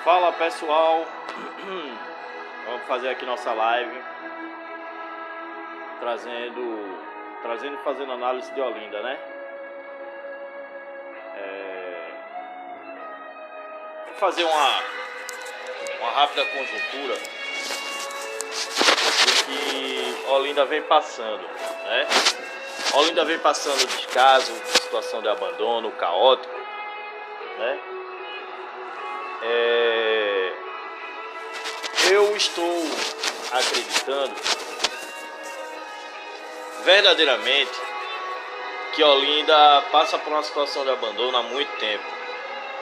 Fala pessoal, vamos fazer aqui nossa live fazendo análise de Olinda, né? Vou fazer uma rápida conjuntura do que Olinda vem passando, né? Olinda vem passando descaso, situação de abandono, caótico, né? Eu estou acreditando verdadeiramente que Olinda passa por uma situação de abandono há muito tempo,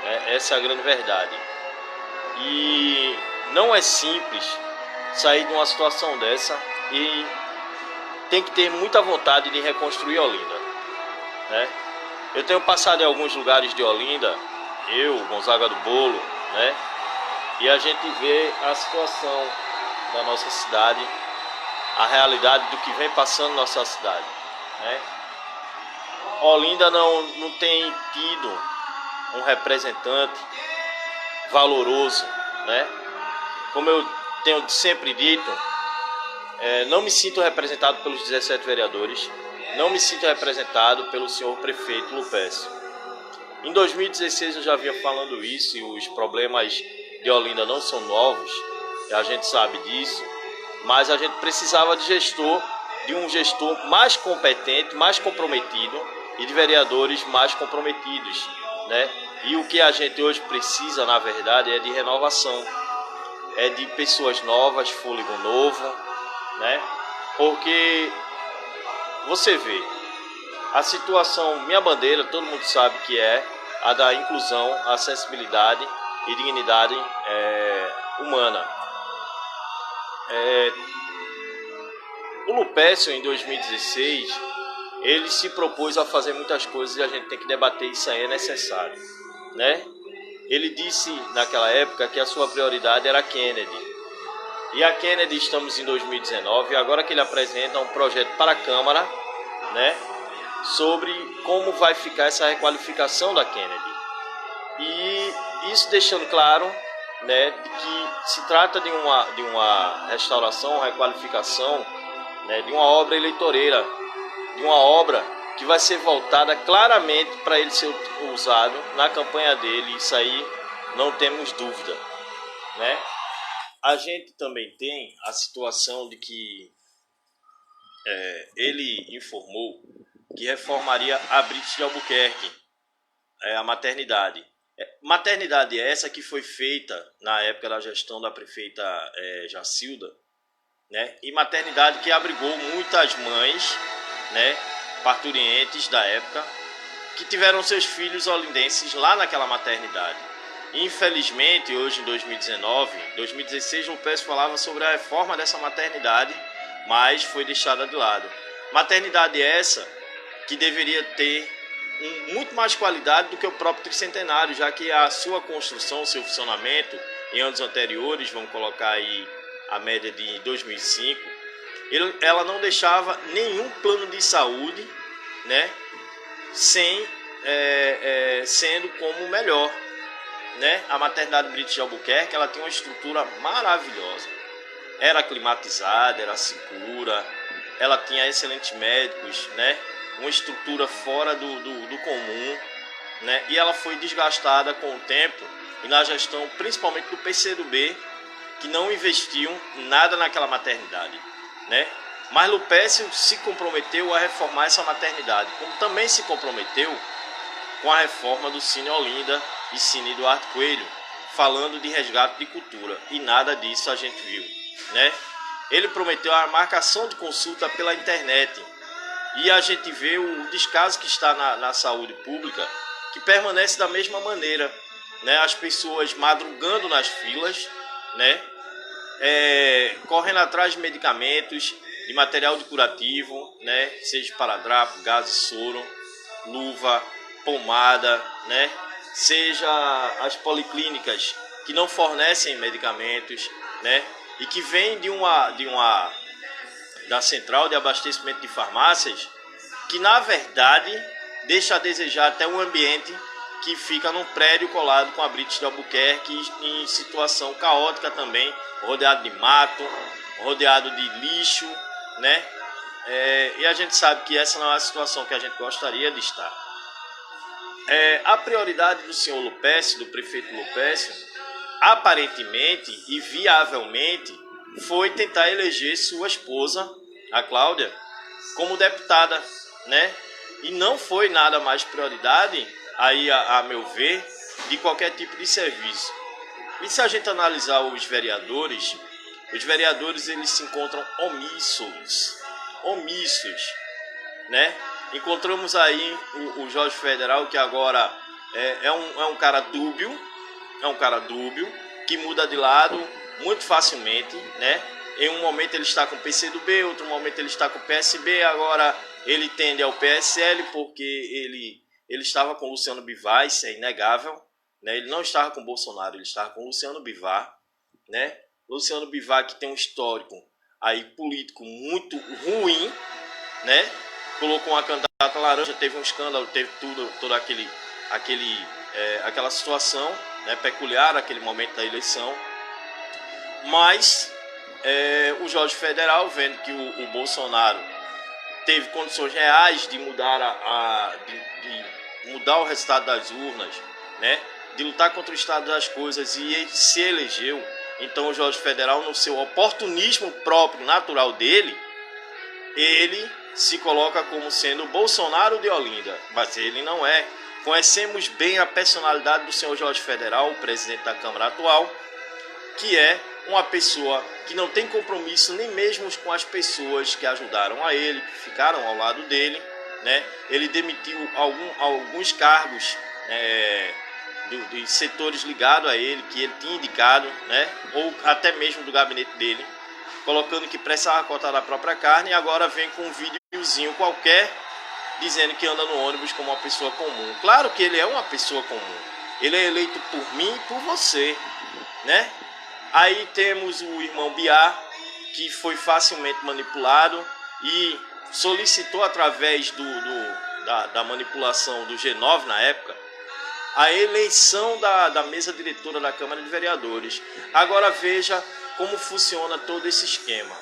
né? Essa é a grande verdade. E não é simples sair de uma situação dessa e tem que ter muita vontade de reconstruir Olinda, né? Eu tenho passado em alguns lugares de Olinda, Gonzaga do Bolo, né? E a gente vê a situação da nossa cidade, a realidade do que vem passando na nossa cidade, né? Olinda não tem tido um representante valoroso, né? Como eu tenho sempre dito, não me sinto representado pelos 17 vereadores, não me sinto representado pelo senhor prefeito Lupécio. Em 2016 eu já vinha falando isso, e os problemas de Olinda não são novos, a gente sabe disso, mas a gente precisava de um gestor mais competente, mais comprometido, e de vereadores mais comprometidos, né? E o que a gente hoje precisa, na verdade, é de renovação, é de pessoas novas, fôlego novo, né? Porque você vê a situação, minha bandeira, todo mundo sabe que é a da inclusão, acessibilidade e dignidade humana. O Lupécio, em 2016, ele se propôs a fazer muitas coisas e a gente tem que debater isso aí, é necessário, né? Ele disse naquela época que a sua prioridade era a Kennedy. E a Kennedy, estamos em 2019, e agora que ele apresenta um projeto para a Câmara, né, sobre como vai ficar essa requalificação da Kennedy. E isso deixando claro, né, de que se trata de uma restauração, uma requalificação, né, de uma obra eleitoreira, de uma obra que vai ser voltada claramente para ele ser usado na campanha dele. Isso aí não temos dúvida, né? A gente também tem a situação de que ele informou que reformaria a Brites de Albuquerque, a maternidade. Maternidade essa que foi feita na época da gestão da prefeita Jacilda, né? E maternidade que abrigou muitas mães, né, parturientes da época, que tiveram seus filhos olindenses lá naquela maternidade. Infelizmente, hoje em 2016, o Lupécio falava sobre a reforma dessa maternidade, mas foi deixada de lado. Maternidade essa que deveria ter muito mais qualidade do que o próprio tricentenário, já que a sua construção, o seu funcionamento em anos anteriores, vamos colocar aí a média de 2005, ela não deixava nenhum plano de saúde, né, sendo como o melhor, né? A maternidade Brites de Albuquerque, ela tem uma estrutura maravilhosa, era climatizada, era segura, ela tinha excelentes médicos, né? Uma estrutura fora do comum, né? E ela foi desgastada com o tempo e na gestão principalmente do PCdoB, que não investiu nada naquela maternidade, né? Mas Lupécio se comprometeu a reformar essa maternidade, como também se comprometeu com a reforma do Cine Olinda e Cine Duarte Coelho, falando de resgate de cultura, e nada disso a gente viu, né? Ele prometeu a marcação de consulta pela internet, e a gente vê o descaso que está na saúde pública, que permanece da mesma maneira, né? As pessoas madrugando nas filas, né? Correndo atrás de medicamentos, de material de curativo, né? Seja esparadrapo, gás e soro, luva, pomada, né? Seja as policlínicas que não fornecem medicamentos, né? E que vem da central de abastecimento de farmácias, que na verdade deixa a desejar até um ambiente que fica num prédio colado com a Brites de Albuquerque, em situação caótica também, rodeado de mato, rodeado de lixo, né? E a gente sabe que essa não é a situação que a gente gostaria de estar. A prioridade do senhor Lupécio, do prefeito Lupécio, aparentemente e viavelmente, foi tentar eleger sua esposa, a Cláudia, como deputada, né? E não foi nada mais prioridade, aí a meu ver, de qualquer tipo de serviço. E se a gente analisar os vereadores eles se encontram omissos, né? Encontramos aí o Jorge Federal, que agora é um cara dúbio, que muda de lado muito facilmente, né? Em um momento ele está com o PCdoB, outro momento ele está com o PSB, agora ele tende ao PSL porque ele estava com o Luciano Bivar, isso é inegável, né? Ele não estava com o Bolsonaro, ele estava com o Luciano Bivar, né? Luciano Bivar, que tem um histórico aí político muito ruim, né? Colocou uma candidata laranja, teve um escândalo, teve toda aquela situação, né, peculiar aquele momento da eleição. Mas o Jorge Federal, vendo que o Bolsonaro teve condições reais de mudar de mudar o resultado das urnas, né, de lutar contra o estado das coisas, e ele se elegeu. Então o Jorge Federal, no seu oportunismo próprio, natural dele, ele se coloca como sendo o Bolsonaro de Olinda, mas ele não é. Conhecemos bem a personalidade do senhor Jorge Federal, o presidente da Câmara atual, que é uma pessoa que não tem compromisso nem mesmo com as pessoas que ajudaram a ele, que ficaram ao lado dele, né? Ele demitiu alguns cargos de setores ligados a ele, que ele tinha indicado, né? Ou até mesmo do gabinete dele, colocando que precisava cortar da própria carne, e agora vem com um videozinho qualquer dizendo que anda no ônibus como uma pessoa comum. Claro que ele é uma pessoa comum. Ele é eleito por mim e por você, né? Aí temos o irmão Biá, que foi facilmente manipulado e solicitou, através da manipulação do G9 na época, a eleição da mesa diretora da Câmara de Vereadores. Agora veja como funciona todo esse esquema,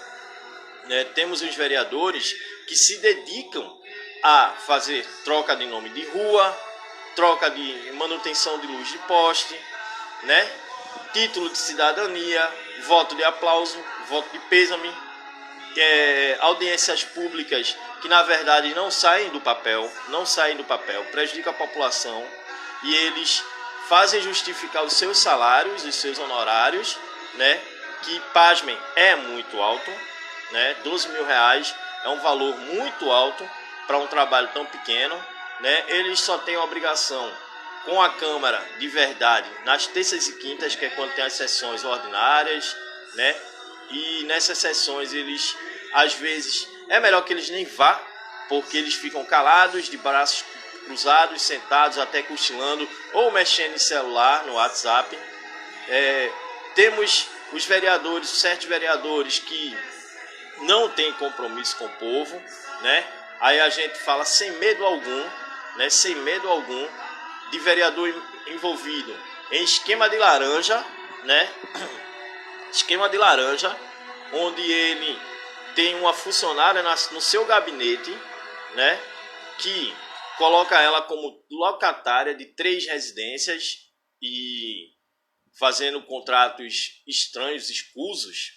né? Temos os vereadores que se dedicam a fazer troca de nome de rua, troca de manutenção de luz de poste, né? Título de cidadania, voto de aplauso, voto de pêsame, audiências públicas que na verdade não saem do papel, prejudicam a população, e eles fazem justificar os seus salários, os seus honorários, né? Que, pasmem, é muito alto, né? 12 mil reais é um valor muito alto para um trabalho tão pequeno, né? Eles só têm a obrigação com a Câmara de verdade nas terças e quintas, que é quando tem as sessões ordinárias, né? E nessas sessões eles, às vezes, é melhor que eles nem vá, porque eles ficam calados, de braços cruzados, sentados, até cochilando ou mexendo em celular, no WhatsApp. Temos os vereadores, certos vereadores que não têm compromisso com o povo, né? Aí a gente fala sem medo algum, né? Sem medo algum, de vereador envolvido em esquema de laranja, né? Esquema de laranja, onde ele tem uma funcionária no seu gabinete, né? Que coloca ela como locatária de 3 residências e fazendo contratos estranhos, escusos,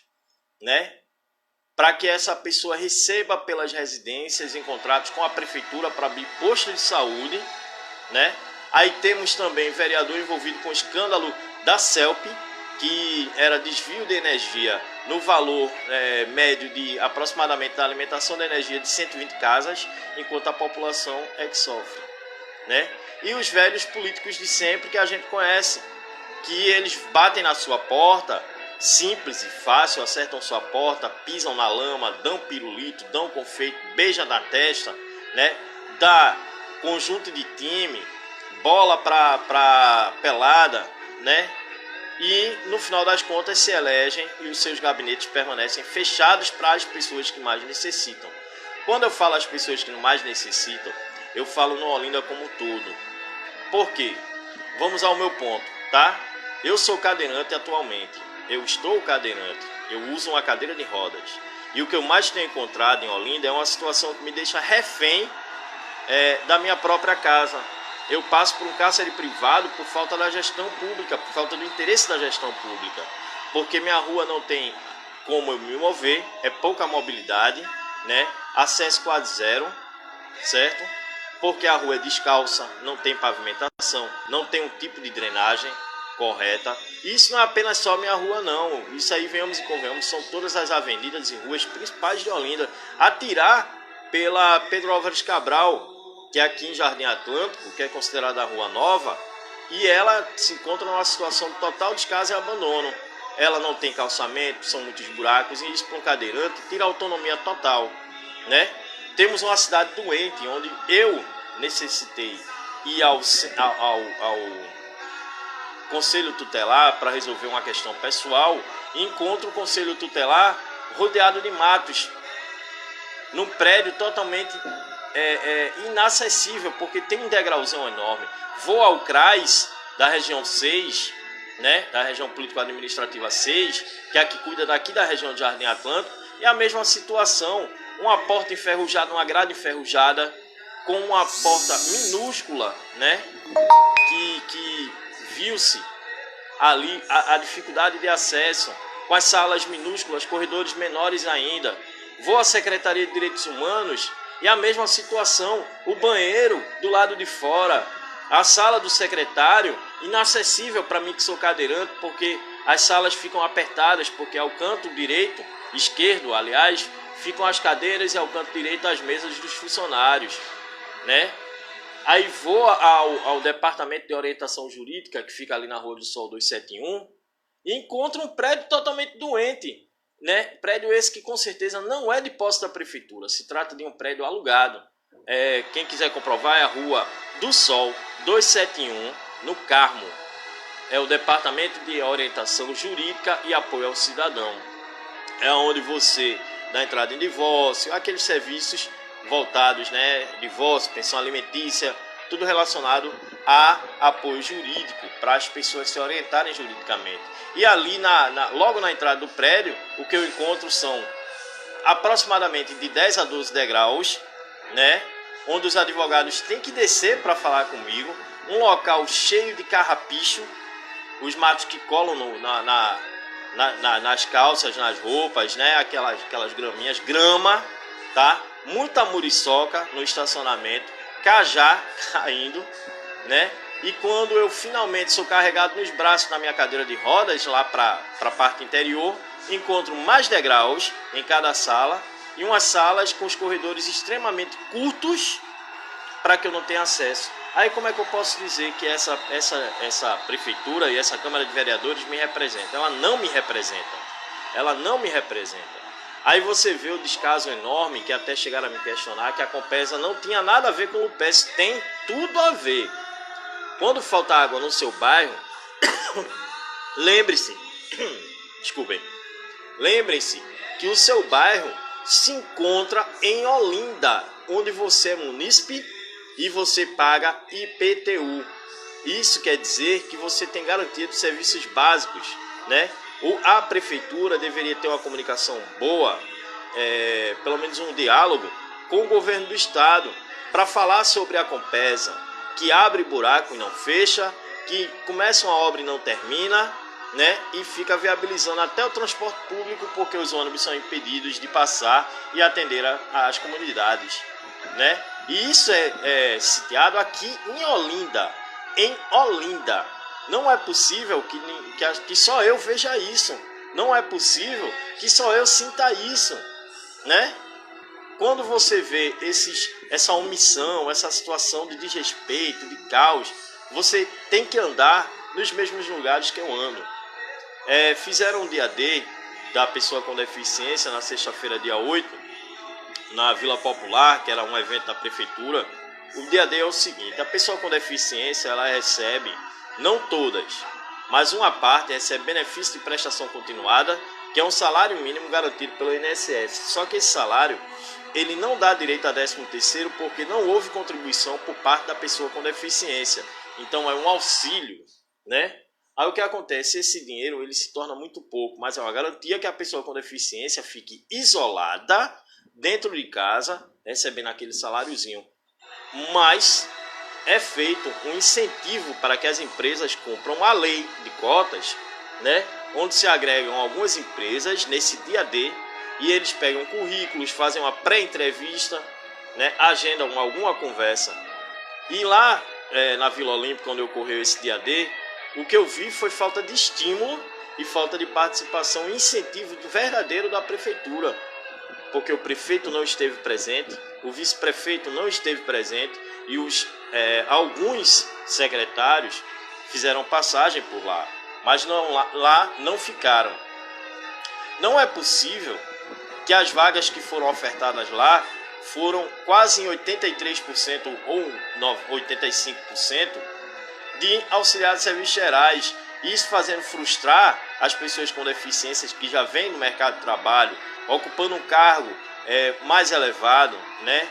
né? Para que essa pessoa receba pelas residências em contratos com a prefeitura para abrir posto de saúde, né? Aí temos também vereador envolvido com o escândalo da CELP, que era desvio de energia no valor médio de aproximadamente da alimentação de energia de 120 casas, enquanto a população é que sofre, né? E os velhos políticos de sempre que a gente conhece, que eles batem na sua porta, simples e fácil, acertam sua porta, pisam na lama, dão pirulito, dão confeito, beijam na testa, né? Dá conjunto de time, bola para pelada, né? E no final das contas se elegem e os seus gabinetes permanecem fechados para as pessoas que mais necessitam. Quando eu falo as pessoas que mais necessitam, eu falo no Olinda como um todo. Por quê? vamos ao meu ponto, tá? Eu sou cadeirante atualmente, eu estou cadeirante, eu uso uma cadeira de rodas. E o que eu mais tenho encontrado em Olinda é uma situação que me deixa refém da minha própria casa. Eu passo por um cárcere privado por falta da gestão pública, por falta do interesse da gestão pública. Porque minha rua não tem como eu me mover, é pouca mobilidade, né? Acesso quase zero, certo? Porque a rua é descalça, não tem pavimentação, não tem um tipo de drenagem correta. Isso não é apenas só minha rua não, isso aí venhamos e convenhamos, são todas as avenidas e ruas principais de Olinda. A tirar pela Pedro Álvares Cabral, que é aqui em Jardim Atlântico, que é considerada a rua nova, e ela se encontra numa situação de total descaso e abandono. Ela não tem calçamento, são muitos buracos, e isso para um cadeirante tira a autonomia total, né? Temos uma cidade doente, onde eu necessitei ir ao Conselho Tutelar para resolver uma questão pessoal, e encontro o Conselho Tutelar rodeado de matos, num prédio totalmente inacessível, porque tem um degrauzão enorme. Vou ao CRAS da região 6, né, da região político-administrativa 6, que é a que cuida daqui da região de Jardim Atlântico, e a mesma situação, uma porta enferrujada, uma grade enferrujada, com uma porta minúscula, né, que viu-se ali a dificuldade de acesso, com as salas minúsculas, corredores menores ainda. Vou à Secretaria de Direitos Humanos e a mesma situação, o banheiro do lado de fora, a sala do secretário, inacessível para mim que sou cadeirante, porque as salas ficam apertadas, porque ao canto direito, esquerdo, aliás, ficam as cadeiras e ao canto direito as mesas dos funcionários, né? Aí vou ao Departamento de Orientação Jurídica, que fica ali na Rua do Sol 271, e encontro um prédio totalmente doente, né? Prédio esse que com certeza não é de posse da prefeitura, se trata de um prédio alugado. Quem quiser comprovar é a Rua do Sol 271, no Carmo. É o Departamento de Orientação Jurídica e Apoio ao Cidadão. É onde você dá entrada em divórcio, aqueles serviços voltados, né? Divórcio, pensão alimentícia, tudo relacionado a apoio jurídico, para as pessoas se orientarem juridicamente. E ali, logo na entrada do prédio, o que eu encontro são aproximadamente de 10 a 12 degraus, né? Onde os advogados têm que descer para falar comigo, um local cheio de carrapicho, os matos que colam nas calças, nas roupas, né? Aquelas graminhas, grama, tá? Muita muriçoca no estacionamento, cajá caindo, né? E quando eu finalmente sou carregado nos braços na minha cadeira de rodas, lá para a parte interior, encontro mais degraus em cada sala e umas salas com os corredores extremamente curtos para que eu não tenha acesso. Aí como é que eu posso dizer que essa prefeitura e essa Câmara de Vereadores me representam? Ela não me representa. Ela não me representa. Aí você vê o descaso enorme, que até chegaram a me questionar, que a Compesa não tinha nada a ver com o LUPES. Tem tudo a ver. Quando falta água no seu bairro, lembre-se, desculpem, lembrem-se que o seu bairro se encontra em Olinda, onde você é munícipe e você paga IPTU. Isso quer dizer que você tem garantia de serviços básicos, né? A prefeitura deveria ter uma comunicação boa, pelo menos um diálogo com o governo do estado, para falar sobre a Compesa, que abre buraco e não fecha, que começa uma obra e não termina, né? E fica viabilizando até o transporte público, porque os ônibus são impedidos de passar e atender as comunidades, né? E isso é sitiado aqui em Olinda, Não é possível que só eu veja isso. Não é possível que só eu sinta isso, né? Quando você vê essa omissão, essa situação de desrespeito, de caos, você tem que andar nos mesmos lugares que eu ando. Fizeram um dia D da pessoa com deficiência na sexta-feira, dia 8, na Vila Popular, que era um evento da prefeitura. O dia D é o seguinte: a pessoa com deficiência, ela recebe, não todas, mas uma parte recebe benefício de prestação continuada, que é um salário mínimo garantido pelo INSS. Só que esse salário, ele não dá direito a 13º, porque não houve contribuição por parte da pessoa com deficiência. Então é um auxílio, né? Aí o que acontece? Esse dinheiro ele se torna muito pouco, mas é uma garantia que a pessoa com deficiência fique isolada dentro de casa, recebendo aquele saláriozinho. Mas é feito um incentivo para que as empresas cumpram a lei de cotas, né? Onde se agregam algumas empresas nesse dia D e eles pegam currículos, fazem uma pré-entrevista, né? Agendam alguma conversa. E lá na Vila Olímpica, onde ocorreu esse dia D, o que eu vi foi falta de estímulo e falta de participação e incentivo verdadeiro da prefeitura. Porque o prefeito não esteve presente, o vice-prefeito não esteve presente e alguns secretários fizeram passagem por lá, mas lá não ficaram. Não é possível que as vagas que foram ofertadas lá foram quase em 83% ou 85% de auxiliares de serviços gerais, isso fazendo frustrar as pessoas com deficiências que já vêm no mercado de trabalho, ocupando um cargo mais elevado, né?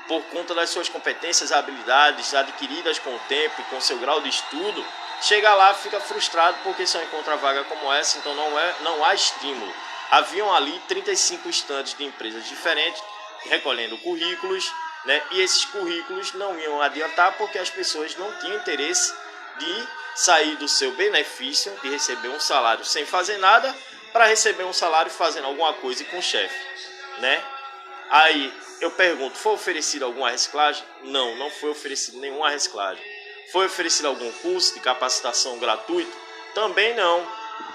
Por conta das suas competências e habilidades adquiridas com o tempo e com seu grau de estudo, chega lá, fica frustrado porque só encontra vaga como essa, então não há estímulo. Haviam ali 35 estandes de empresas diferentes recolhendo currículos, né? E esses currículos não iam adiantar porque as pessoas não tinham interesse de sair do seu benefício, de receber um salário sem fazer nada, para receber um salário fazendo alguma coisa e com o chefe, né? Aí eu pergunto, foi oferecido alguma reciclagem? Não, não foi oferecido nenhuma reciclagem. Foi oferecido algum curso de capacitação gratuito? Também não,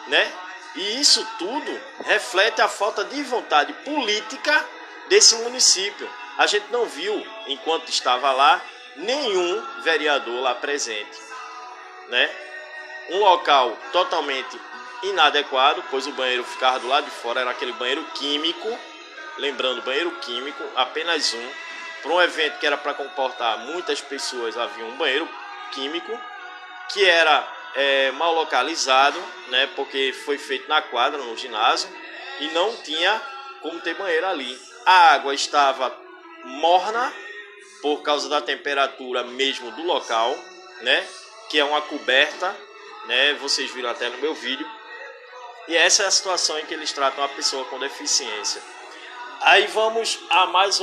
né? E isso tudo reflete a falta de vontade política desse município. A gente não viu, enquanto estava lá, nenhum vereador lá presente, né? Um local totalmente inadequado, pois o banheiro ficava do lado de fora, era aquele banheiro químico, lembrando, banheiro químico, apenas um. Para um evento que era para comportar muitas pessoas, havia um banheiro químico que era mal localizado, né? Porque foi feito na quadra, no ginásio, e não tinha como ter banheiro ali. A água estava morna por causa da temperatura mesmo do local, né? Que é uma coberta, né? Vocês viram até no meu vídeo. E essa é a situação em que eles tratam a pessoa com deficiência. Aí vamos a mais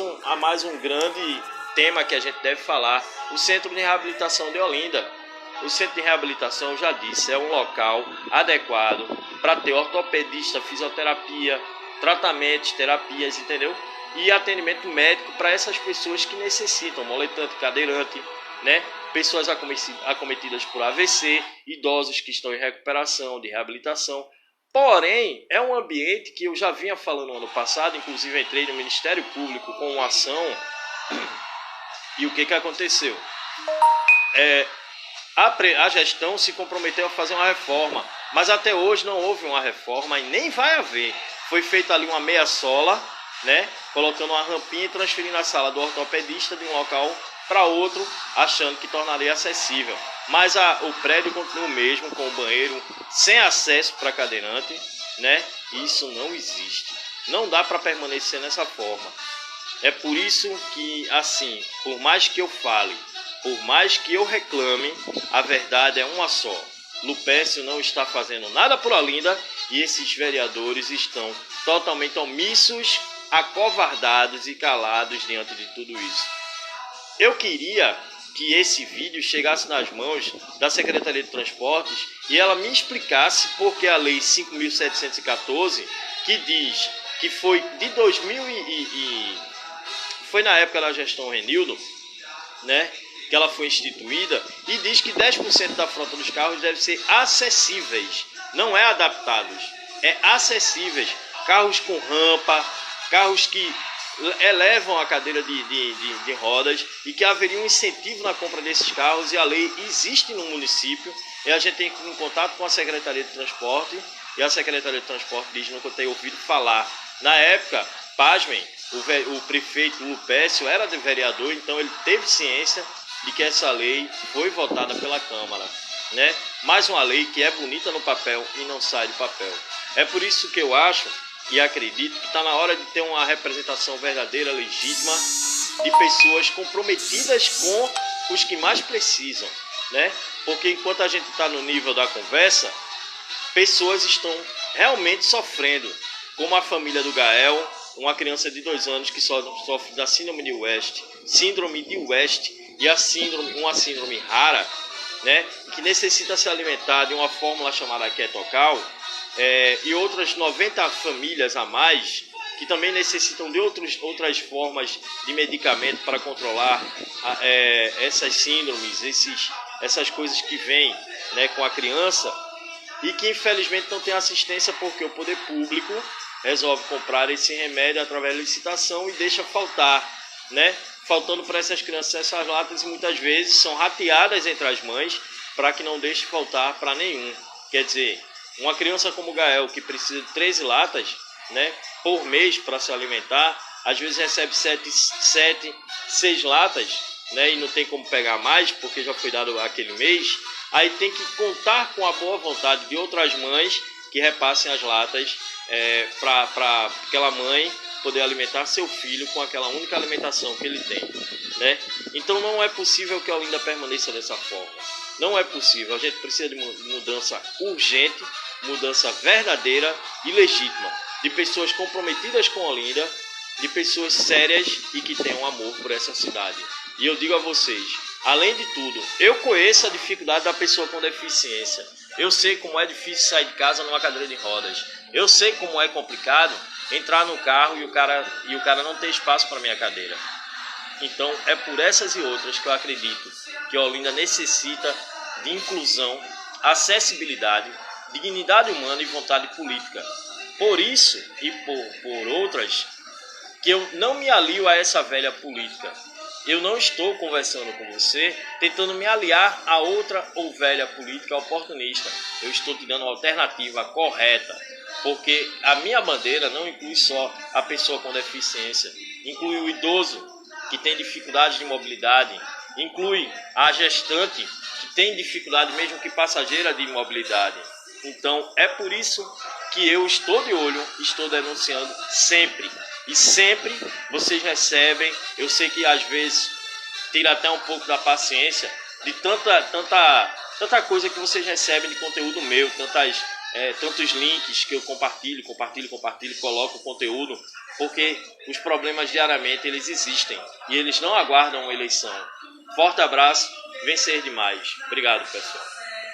um grande tema que a gente deve falar: o Centro de Reabilitação de Olinda. O Centro de Reabilitação, eu já disse, é um local adequado para ter ortopedista, fisioterapia, tratamentos, terapias, entendeu? E atendimento médico para essas pessoas que necessitam, moletante, cadeirante, né? Pessoas acometidas por AVC, idosos que estão em recuperação, de reabilitação. Porém, é um ambiente que eu já vinha falando no ano passado, inclusive entrei no Ministério Público com uma ação, e o que aconteceu? A gestão se comprometeu a fazer uma reforma, mas até hoje não houve uma reforma e nem vai haver. Foi feita ali uma meia sola, né? Colocando uma rampinha e transferindo a sala do ortopedista de um local para outro, achando que tornaria acessível. Mas o prédio continua o mesmo, com o banheiro sem acesso para cadeirante, né? Isso não existe. Não dá para permanecer nessa forma. É por isso que, assim, por mais que eu fale, por mais que eu reclame, a verdade é uma só. Lupécio não está fazendo nada por Olinda e esses vereadores estão totalmente omissos, acovardados e calados diante de tudo isso. Eu queria que esse vídeo chegasse nas mãos da Secretaria de Transportes e ela me explicasse por que a Lei 5.714, que diz que foi de 2000 foi na época da gestão Renildo, né, que ela foi instituída, e diz que 10% da frota dos carros deve ser acessíveis, não é adaptados, é acessíveis, carros com rampa, carros que elevam a cadeira de rodas, e que haveria um incentivo na compra desses carros, e a lei existe no município, e a gente tem que ir em contato com a Secretaria de Transporte, e a Secretaria de Transporte diz nunca ter ouvido falar. Na época, pasmem, o prefeito Lupécio era de vereador, então ele teve ciência de que essa lei foi votada pela Câmara, né? Mais uma lei que é bonita no papel e não sai do papel. É por isso que eu acho e acredito que está na hora de ter uma representação verdadeira, legítima, de pessoas comprometidas com os que mais precisam. né? Porque enquanto a gente está no nível da conversa, pessoas estão realmente sofrendo, como a família do Gael, uma criança de 2 anos que sofre da síndrome de West e uma síndrome rara, né, que necessita se alimentar de uma fórmula chamada Ketocal, e outras 90 famílias a mais que também necessitam de outras formas de medicamento para controlar essas síndromes, essas coisas que vêm, né, com a criança, e que infelizmente não tem assistência porque o poder público resolve comprar esse remédio através da licitação e deixa faltar, né? Faltando para essas crianças essas latas, e muitas vezes são rateadas entre as mães para que não deixe faltar para nenhum. Quer dizer, uma criança como o Gael, que precisa de 13 latas, né, por mês para se alimentar, às vezes recebe 6 latas, né, e não tem como pegar mais porque já foi dado aquele mês. Aí tem que contar com a boa vontade de outras mães que repassem as latas para aquela mãe poder alimentar seu filho com aquela única alimentação que ele tem, né? Então não é possível que a Olinda permaneça dessa forma. Não é possível. A gente precisa de mudança urgente, mudança verdadeira e legítima, de pessoas comprometidas com a Olinda, de pessoas sérias e que tenham amor por essa cidade. E eu digo a vocês, além de tudo, eu conheço a dificuldade da pessoa com deficiência. Eu sei como é difícil sair de casa numa cadeira de rodas. Eu sei como é complicado entrar no carro e o cara não ter espaço para minha cadeira. Então é por essas e outras que eu acredito que a Olinda necessita de inclusão, acessibilidade, dignidade humana e vontade política. Por isso e por outras, que eu não me alio a essa velha política. Eu não estou conversando com você tentando me aliar a outra ou velha política oportunista. Eu estou te dando uma alternativa correta, porque a minha bandeira não inclui só a pessoa com deficiência, inclui o idoso que tem dificuldade de mobilidade, inclui a gestante que tem dificuldade mesmo que passageira de mobilidade. Então é por isso que eu estou de olho, estou denunciando sempre. E sempre vocês recebem, eu sei que às vezes tira até um pouco da paciência de tanta coisa que vocês recebem de conteúdo meu, tantos links que eu compartilho, coloco o conteúdo, porque os problemas diariamente eles existem e eles não aguardam uma eleição. Forte abraço, vencer demais. Obrigado, pessoal.